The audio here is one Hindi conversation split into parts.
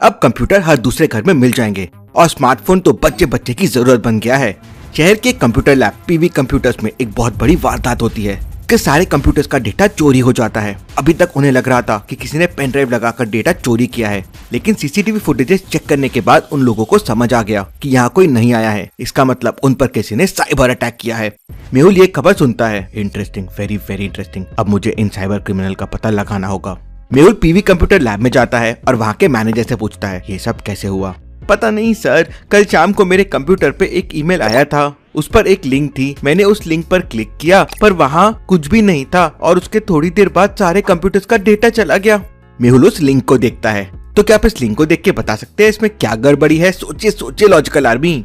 अब कंप्यूटर हर दूसरे घर में मिल जाएंगे और स्मार्टफोन तो बच्चे बच्चे की जरूरत बन गया है। शहर के कंप्यूटर लैब पीवी कंप्यूटर्स में एक बहुत बड़ी वारदात होती है कि सारे कंप्यूटर्स का डेटा चोरी हो जाता है। अभी तक उन्हें लग रहा था कि किसी ने पेन ड्राइव लगाकर डेटा चोरी किया है, लेकिन सीसीटीवी फुटेजेस चेक करने के बाद उन लोगों को समझ आ गया कि यहाँ कोई नहीं आया है। इसका मतलब उन पर किसी ने साइबर अटैक किया है। मेहुल ये खबर सुनता है, इंटरेस्टिंग, वेरी वेरी इंटरेस्टिंग। अब मुझे इन साइबर क्रिमिनल का पता लगाना होगा। मेहुल पीवी कंप्यूटर लैब में जाता है और वहाँ के मैनेजर से पूछता है, ये सब कैसे हुआ? पता नहीं सर, कल शाम को मेरे कंप्यूटर पे एक ईमेल आया था, उस पर एक लिंक थी। मैंने उस लिंक पर क्लिक किया पर वहाँ कुछ भी नहीं था और उसके थोड़ी देर बाद सारे कंप्यूटर्स का डेटा चला गया। मेहुल उस लिंक को देखता है। तो क्या आप इस लिंक को देख के बता सकते हैं इसमें क्या गड़बड़ी है? सोचिए सोचिए लॉजिकल आर्मी।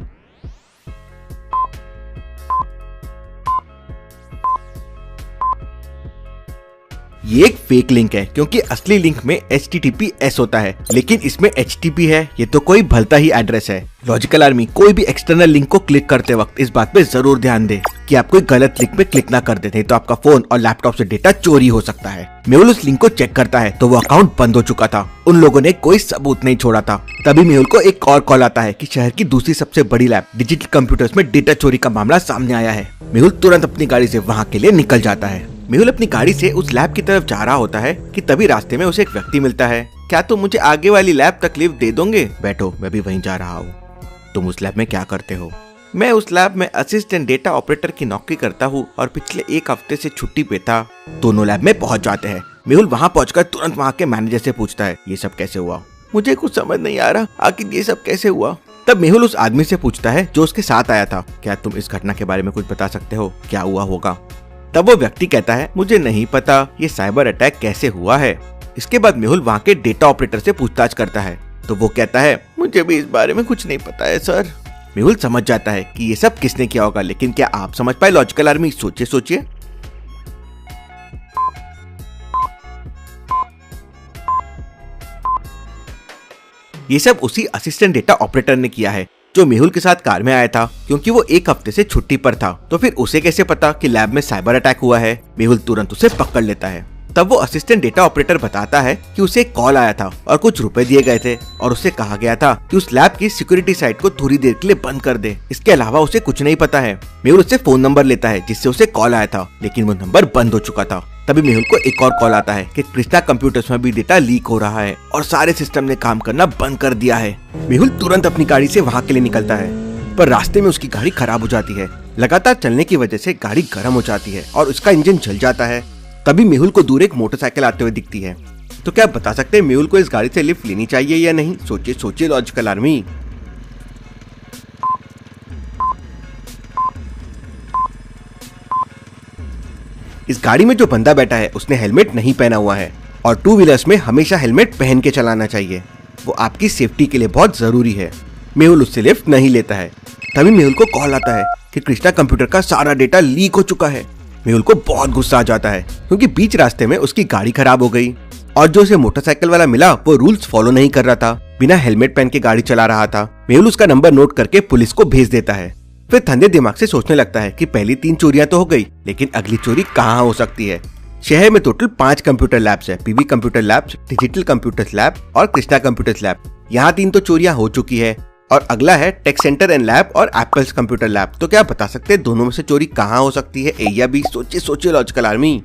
ये एक फेक लिंक है क्योंकि असली लिंक में HTTPS होता है, लेकिन इसमें HTTP है। ये तो कोई भलता ही एड्रेस है। लॉजिकल आर्मी, कोई भी एक्सटर्नल लिंक को क्लिक करते वक्त इस बात पे जरूर ध्यान दे कि आप कोई गलत लिंक पे क्लिक ना कर देते, तो आपका फोन और लैपटॉप से डेटा चोरी हो सकता है। मेहुल उस लिंक को चेक करता है तो वो अकाउंट बंद हो चुका था। उन लोगों ने कोई सबूत नहीं छोड़ा था। तभी मेहुल को एक और कॉल आता है कि शहर की दूसरी सबसे बड़ी लैब डिजिटल कंप्यूटर्स में डेटा चोरी का मामला सामने आया है। मेहुल तुरंत अपनी गाड़ी से वहाँ के लिए निकल जाता है। मेहुल अपनी गाड़ी से उस लैब की तरफ जा रहा होता है कि तभी रास्ते में उसे एक व्यक्ति मिलता है। क्या तुम मुझे आगे वाली लैब तक लिफ्ट दे दोगे? बैठो, मैं भी वहीं जा रहा हूँ। तुम उस लैब में क्या करते हो? मैं उस लैब में असिस्टेंट डेटा ऑपरेटर की नौकरी करता हूँ और पिछले एक हफ्ते से छुट्टी पे था। दोनों लैब में पहुँच जाते हैं। मेहुल वहाँ पहुँचकर तुरंत वहाँ के मैनेजर से पूछता है, ये सब कैसे हुआ? मुझे कुछ समझ नहीं आ रहा, आखिर ये सब कैसे हुआ? तब मेहुल उस आदमी से पूछता है जो उसके साथ आया था, क्या तुम इस घटना के बारे में कुछ बता सकते हो? क्या हुआ होगा? तब वो व्यक्ति कहता है, मुझे नहीं पता ये साइबर अटैक कैसे हुआ है। इसके बाद मेहुल वहाँ के डेटा ऑपरेटर से पूछताछ करता है तो वो कहता है, मुझे भी इस बारे में कुछ नहीं पता है सर। मेहुल समझ जाता है कि ये सब किसने किया होगा, लेकिन क्या आप समझ पाए लॉजिकल आर्मी? सोचिए सोचिए। ये सब उसी असिस्टेंट डेटा ऑपरेटर ने किया है जो मेहुल के साथ कार में आया था, क्योंकि वो एक हफ्ते से छुट्टी पर था। तो फिर उसे कैसे पता कि लैब में साइबर अटैक हुआ है? मेहुल तुरंत उसे पकड़ लेता है। तब वो असिस्टेंट डेटा ऑपरेटर बताता है कि उसे एक कॉल आया था और कुछ रुपए दिए गए थे और उससे कहा गया था कि उस लैब की सिक्योरिटी साइट को थोड़ी देर के लिए बंद कर दे। इसके अलावा उसे कुछ नहीं पता है। मेहुल उससे फोन नंबर लेता है जिससे उसे कॉल आया था, लेकिन वो नंबर बंद हो चुका था। तभी मेहुल को एक और कॉल आता है कि कृष्णा कंप्यूटर्स में भी डेटा लीक हो रहा है और सारे सिस्टम ने काम करना बंद कर दिया है। मेहुल तुरंत अपनी गाड़ी से वहाँ के लिए निकलता है, पर रास्ते में उसकी गाड़ी खराब हो जाती है। लगातार चलने की वजह से गाड़ी गर्म हो जाती है और उसका इंजन जल जाता है। तभी मेहुल को दूर एक मोटरसाइकिल आते हुए दिखती है। तो क्या आप बता सकते हैं मेहुल को इस गाड़ी से लिफ्ट लेनी चाहिए या नहीं? सोचिए सोचिए लॉजिकल आर्मी। इस गाड़ी में जो बंदा बैठा है उसने हेलमेट नहीं पहना हुआ है और टू व्हीलर्स में हमेशा हेलमेट पहन के चलाना चाहिए, वो आपकी सेफ्टी के लिए बहुत जरूरी है। मेहुल उससे लिफ्ट नहीं लेता है। तभी मेहुल को कॉल आता है कि कृष्णा कंप्यूटर का सारा डेटा लीक हो चुका है। मेहुल को बहुत गुस्सा आ जाता है क्योंकि बीच रास्ते में उसकी गाड़ी खराब हो गई और जो उसे मोटरसाइकिल वाला मिला वो रूल्स फॉलो नहीं कर रहा था, बिना हेलमेट पहन के गाड़ी चला रहा था। मेहुल उसका नंबर नोट करके पुलिस को भेज देता है। फिर ठंडे दिमाग से सोचने लगता है कि पहली 3 चोरियां तो हो गई, लेकिन अगली चोरी कहाँ हो सकती है। शहर में टोटल 5 कंप्यूटर लैब्स है, PV computer labs, digital computers lab और कृष्णा कंप्यूटर्स लैब। यहाँ 3 तो चोरियां हो चुकी है और अगला है टेक सेंटर एंड लैब और एप्पल्स कंप्यूटर लैब। तो क्या बता सकते हैं दोनों में से चोरी कहाँ हो सकती है? ए या बी? सोचिए सोचिए लॉजिकल आर्मी।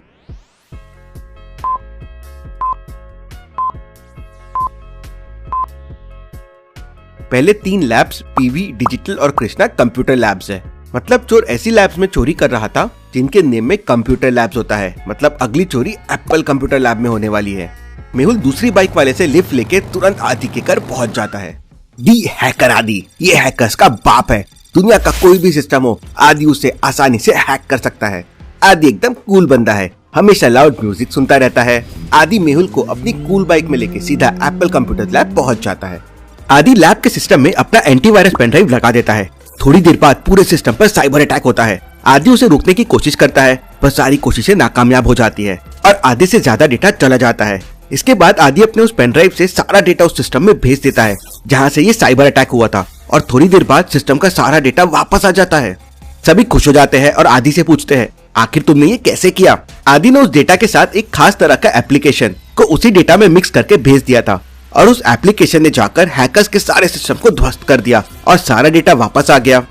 पहले 3 लैब्स पीवी, डिजिटल और कृष्णा कंप्यूटर लैब्स है। मतलब चोर ऐसी लैब्स में चोरी कर रहा था जिनके नेम में कंप्यूटर लैब्स होता है। मतलब अगली चोरी एप्पल कंप्यूटर लैब में होने वाली है। मेहुल दूसरी बाइक वाले से लिफ्ट लेके तुरंत आदि के घर पहुंच जाता है। दी हैकर आदि, ये हैकर्स का बाप है। दुनिया का कोई भी सिस्टम हो, आदि उसे आसानी से हैक कर सकता है। आदि एकदम कूल बंदा है, हमेशा लाउड म्यूजिक सुनता रहता है। आदि मेहुल को अपनी कूल बाइक में लेके सीधा एप्पल कंप्यूटर लैब पहुंच जाता है। आदि लैब के सिस्टम में अपना एंटीवायरस पेन ड्राइव लगा देता है। थोड़ी देर बाद पूरे सिस्टम पर साइबर अटैक होता है। आदि उसे रोकने की कोशिश करता है, पर सारी कोशिशें नाकामयाब हो जाती है और आधे से ज्यादा डेटा चला जाता है। इसके बाद आदि अपने उस पेन ड्राइव से सारा डेटा उस सिस्टम में भेज देता है जहाँ से ये साइबर अटैक हुआ था और थोड़ी देर बाद सिस्टम का सारा डेटा वापस आ जाता है। सभी खुश हो जाते हैं और आदि से पूछते हैं, आखिर तुमने ये कैसे किया? आदि ने उस डेटा के साथ एक खास तरह का एप्लीकेशन को उसी डेटा में मिक्स करके भेज दिया था और उस एप्लीकेशन ने जाकर हैकर्स के सारे सिस्टम को ध्वस्त कर दिया और सारा डेटा वापस आ गया।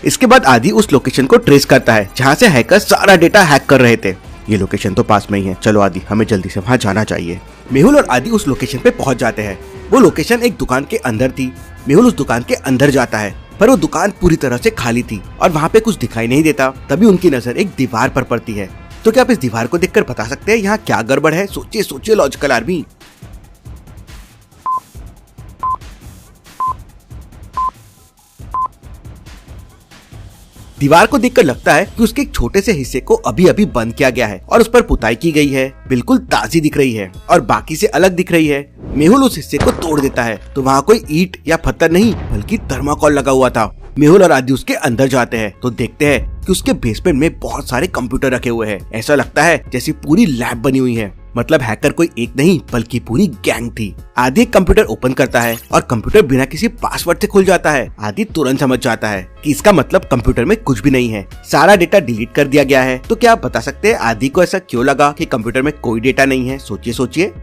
इसके बाद आदि उस लोकेशन को ट्रेस करता है जहाँ से हैकर्स सारा डेटा हैक कर रहे थे। ये लोकेशन तो पास में ही है, चलो आदि हमें जल्दी से वहाँ जाना चाहिए। मेहुल और आदि उस लोकेशन पे पहुँच जाते हैं। वो लोकेशन एक दुकान के अंदर थी। मेहुल उस दुकान के अंदर जाता है पर वो दुकान पूरी तरह से खाली थी और वहाँ पे कुछ दिखाई नहीं देता। तभी उनकी नजर एक दीवार पर पड़ती है। तो क्या आप इस दीवार को देखकर बता सकते हैं यहाँ क्या गड़बड़ है? सोचिए सोचिए लॉजिकल आर्मी। दीवार को देखकर लगता है कि उसके एक छोटे से हिस्से को अभी अभी बंद किया गया है और उस पर पुताई की गई है। बिल्कुल ताजी दिख रही है और बाकी से अलग दिख रही है। मेहुल उस हिस्से को तोड़ देता है तो वहाँ कोई ईंट या पत्थर नहीं बल्कि थर्माकोल लगा हुआ था। मेहुल और आदि उसके अंदर जाते हैं तो देखते हैं कि उसके बेसमेंट में बहुत सारे कंप्यूटर रखे हुए हैं। ऐसा लगता है जैसे पूरी लैब बनी हुई है। मतलब हैकर कोई एक नहीं बल्कि पूरी गैंग थी। आदि एक कंप्यूटर ओपन करता है और कंप्यूटर बिना किसी पासवर्ड से खुल जाता है। आदि तुरंत समझ जाता है कि इसका मतलब कंप्यूटर में कुछ भी नहीं है, सारा डेटा डिलीट कर दिया गया है। तो क्या आप बता सकते हैं आदि को ऐसा क्यों लगा कि कंप्यूटर में कोई डेटा नहीं है? सोचिए सोचिए।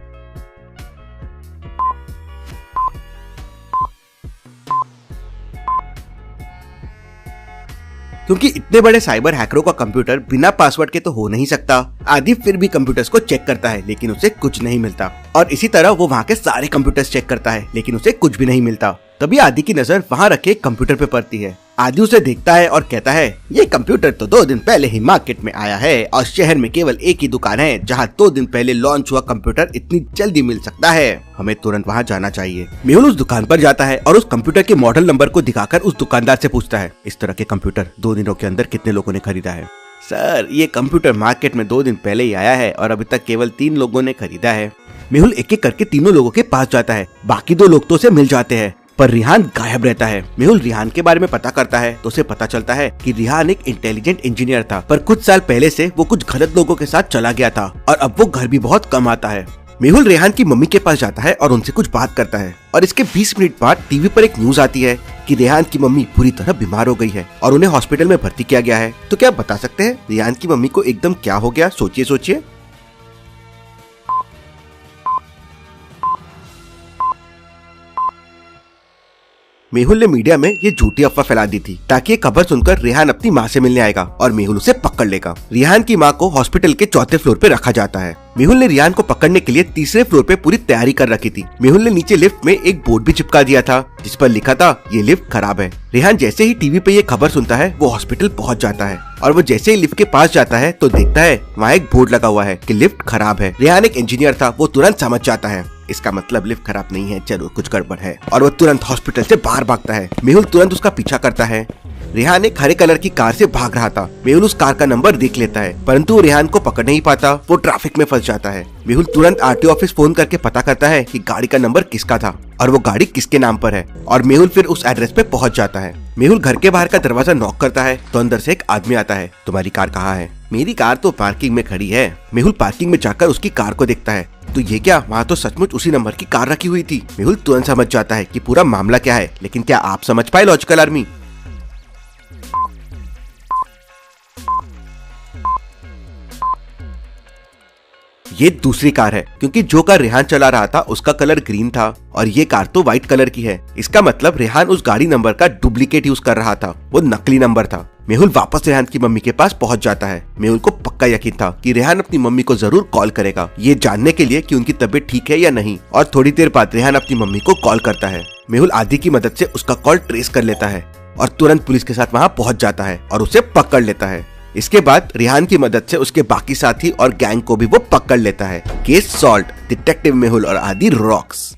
क्योंकि इतने बड़े साइबर हैकरों का कंप्यूटर बिना पासवर्ड के तो हो नहीं सकता। आदि फिर भी कंप्यूटर्स को चेक करता है लेकिन उसे कुछ नहीं मिलता और इसी तरह वो वहाँ के सारे कंप्यूटर्स चेक करता है लेकिन उसे कुछ भी नहीं मिलता। तभी आदि की नजर वहाँ रखे कंप्यूटर पे पड़ती है। आदि उसे देखता है और कहता है ये कंप्यूटर तो 2 दिन पहले ही मार्केट में आया है और शहर में केवल एक ही दुकान है जहाँ 2 दिन पहले लॉन्च हुआ कंप्यूटर इतनी जल्दी मिल सकता है। हमें तुरंत वहाँ जाना चाहिए। मेहुल उस दुकान पर जाता है और उस कंप्यूटर के मॉडल नंबर को दिखाकर उस दुकानदार से पूछता है इस तरह के कंप्यूटर 2 दिनों के अंदर कितने लोगों ने खरीदा है? सर ये कंप्यूटर मार्केट में 2 दिन पहले ही आया है और अभी तक केवल 3 लोगों ने खरीदा है। मेहुल एक एक करके तीनों लोगों के पास जाता है। बाकी 2 लोग तो उसे मिल जाते हैं पर रिहान गायब रहता है। मेहुल रिहान के बारे में पता करता है तो उसे पता चलता है कि रिहान एक इंटेलिजेंट इंजीनियर था पर कुछ साल पहले से वो कुछ गलत लोगों के साथ चला गया था और अब वो घर भी बहुत कम आता है। मेहुल रिहान की मम्मी के पास जाता है और उनसे कुछ बात करता है और इसके 20 मिनट बाद टीवी पर एक न्यूज आती है कि रेहान की मम्मी पूरी तरह बीमार हो गई है और उन्हें हॉस्पिटल में भर्ती किया गया है। तो क्या आप बता सकते हैं रेहान की मम्मी को एकदम क्या हो गया? सोचिए सोचिए। मेहुल ने मीडिया में ये झूठी अफवाह फैला दी थी ताकि ये खबर सुनकर रेहान अपनी माँ से मिलने आएगा और मेहुल उसे पकड़ लेगा। रेहान की माँ को हॉस्पिटल के 4थे फ्लोर पे रखा जाता है। मेहुल ने रेहान को पकड़ने के लिए 3रे फ्लोर पे पूरी तैयारी कर रखी थी। मेहुल ने नीचे लिफ्ट में एक बोर्ड भी चिपका दिया था जिस पर लिखा था ये लिफ्ट खराब है। रेहान जैसे ही टीवी पे ये खबर सुनता है वो हॉस्पिटल पहुँच जाता है और वो जैसे ही लिफ्ट के पास जाता है तो देखता है वहाँ एक बोर्ड लगा हुआ है कि लिफ्ट खराब है। रेहान एक इंजीनियर था, वो तुरंत समझ जाता है इसका मतलब लिफ्ट खराब नहीं है, चलो कुछ गड़बड़ है और वो तुरंत हॉस्पिटल से बाहर भागता है। मेहुल तुरंत उसका पीछा करता है। रेहान एक हरे कलर की कार से भाग रहा था। मेहुल उस कार का नंबर देख लेता है परंतु वो रेहान को पकड़ नहीं पाता, वो ट्रैफिक में फंस जाता है। मेहुल तुरंत आरटीओ ऑफिस फोन करके पता करता है कि गाड़ी का नंबर किसका था और वो गाड़ी किसके नाम पर है और मेहुल फिर उस एड्रेस पे पहुंच जाता है। मेहुल घर के बाहर का दरवाजा नॉक करता है तो अंदर से एक आदमी आता है। तुम्हारी कार कहाँ है? मेरी कार तो पार्किंग में खड़ी है। मेहुल पार्किंग में जाकर उसकी कार को देखता है तो ये क्या, वहाँ तो सचमुच उसी नंबर की कार रखी हुई थी। मेहुल तुरंत समझ जाता है कि पूरा मामला क्या है, लेकिन क्या आप समझ पाए लॉजिकल आर्मी? ये दूसरी कार है क्योंकि जो कार रेहान चला रहा था उसका कलर ग्रीन था और ये कार तो व्हाइट कलर की है। इसका मतलब रेहान उस गाड़ी नंबर का डुप्लीकेट यूज कर रहा था, वो नकली नंबर था। मेहुल वापस रेहान की मम्मी के पास पहुंच जाता है। मेहुल को पक्का यकीन था कि रेहान अपनी मम्मी को जरूर कॉल करेगा ये जानने के लिए कि उनकी तबीयत ठीक है या नहीं और थोड़ी देर बाद रेहान अपनी मम्मी को कॉल करता है। मेहुल आदि की मदद से उसका कॉल ट्रेस कर लेता है और तुरंत पुलिस के साथ वहाँ पहुंच जाता है और उसे पकड़ लेता है। इसके बाद रेहान की मदद से उसके बाकी साथी और गैंग को भी वो पकड़ लेता है। केस सॉल्व, डिटेक्टिव मेहुल और आदि रॉक्स।